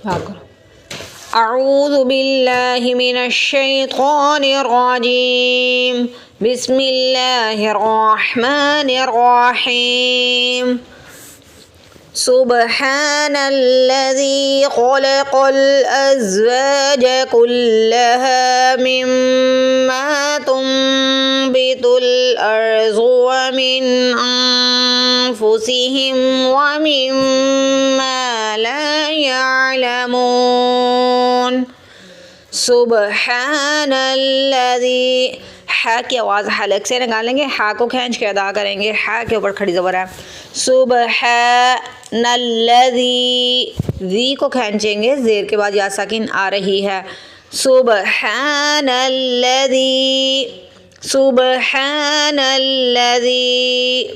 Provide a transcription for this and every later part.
अऊज़ु बिल्लाहि मिनश शैतानिर रजीम बिस्मिल्लाहिर रहमानिर रहीम सुब्हानल्लज़ी खलक़ल अज़वाज कुल्लहा मिम्मा तुंबितुल अर्ज़ु व मिन अनफुसिहिम व मिम्मा ला यअलमून। सुब्हानल्लज़ी, हा की आवाज़ हलक से निकालेंगे, हा को खींच के अदा करेंगे, हा के ऊपर खड़ी ज़बर है। सुब्हानल्लज़ी, ज़ी को खींचेंगे, ज़ेर के बाद या साकिन आ रही है। सुब्हानल्लज़ी, सुब्हानल्लज़ी,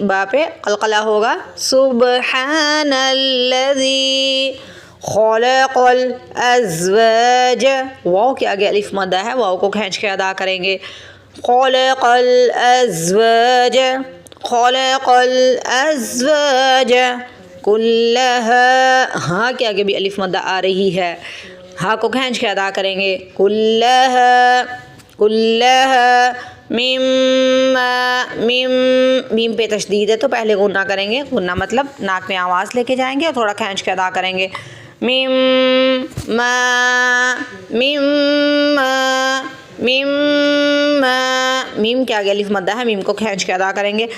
बा पे क़लक़ला होगा। सुब्हानल्लज़ी खलक़ल अज़वाज, वाव के आगे अलिफ मद्दा है, वाव को खींच के अदा करेंगे। खलक़ल अज़वाज, खलक़ल अज़वाज कुल्लहा, हाँ के आगे भी अलिफ मद्दा आ रही है, हाँ को खींच के अदा करेंगे। कुल्लहा, कुल्लहा मिम्मा, मीम पे तशदीद है तो पहले गुन्ना करेंगे, गुन्ना मतलब नाक में आवाज़ लेके जाएंगे और थोड़ा खींच के अदा करेंगे। मिम्मा, मिम्मा, मिम्मा, मीम के आगे अलिफ मद्दा है, मीम को खींच के अदा करेंगे।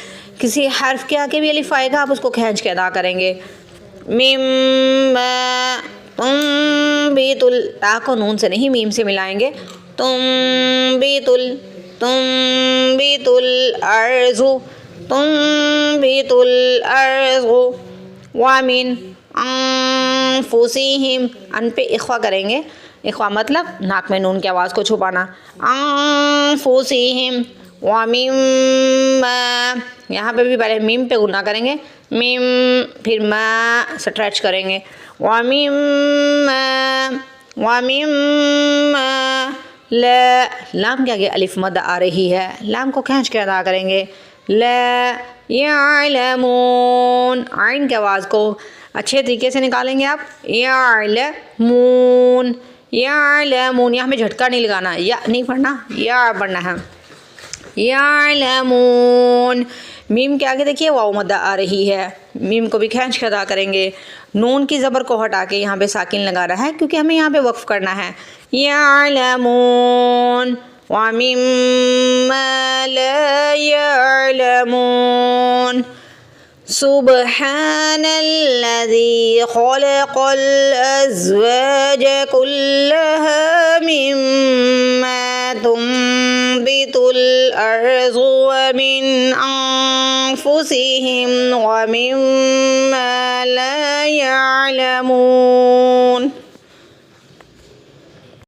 किसी हर्फ के आगे भी अलिफ आएगा, आप उसको खींच के अदा करेंगे। मिम्मा तुंबितुल, ता को नून से नहीं मीम से मिलाएंगे। तुंबितुल, तुंबितुल अर्ज़ु, तुंबितुल अर्ज़ु व मिन अनफुसिहिम, अन पे इख्वा करेंगे, इख्वा मतलब नाक में नून की आवाज़ को छुपाना। अनफुसिहिम व मिम्मा, यहाँ पे भी पहले मीम पे गुन्ना करेंगे, मीम फिर मा स्ट्रेच करेंगे। व मिम्मा, व मिम्मा ला, लाम के आगे अलिफ मद आ रही है, लाम को खींच के अदा करेंगे। ला यअलमून, आइन की आवाज़ को अच्छे तरीके से निकालेंगे आप। यअलमून, यअलमून, यहाँ में झटका नहीं लगाना, या नहीं पढ़ना, या पढ़ना है। यअलमून, मीम के आगे देखिए वाव मद्दा आ रही है, मीम को भी खींच के अदा करेंगे। नून की ज़बर को हटा के यहाँ पे साकिन लगा रहा है क्योंकि हमें यहाँ पे वक्फ करना है। यअलमून व मिम्मा ला यअलमून। सुब्हानल्लज़ी खलक़ल अज़वाज कुल्लहा मिम्मा तुंबितुल अर्ज़ु व मिन अनफुसिहिम व मिम्मा ला यअलमून।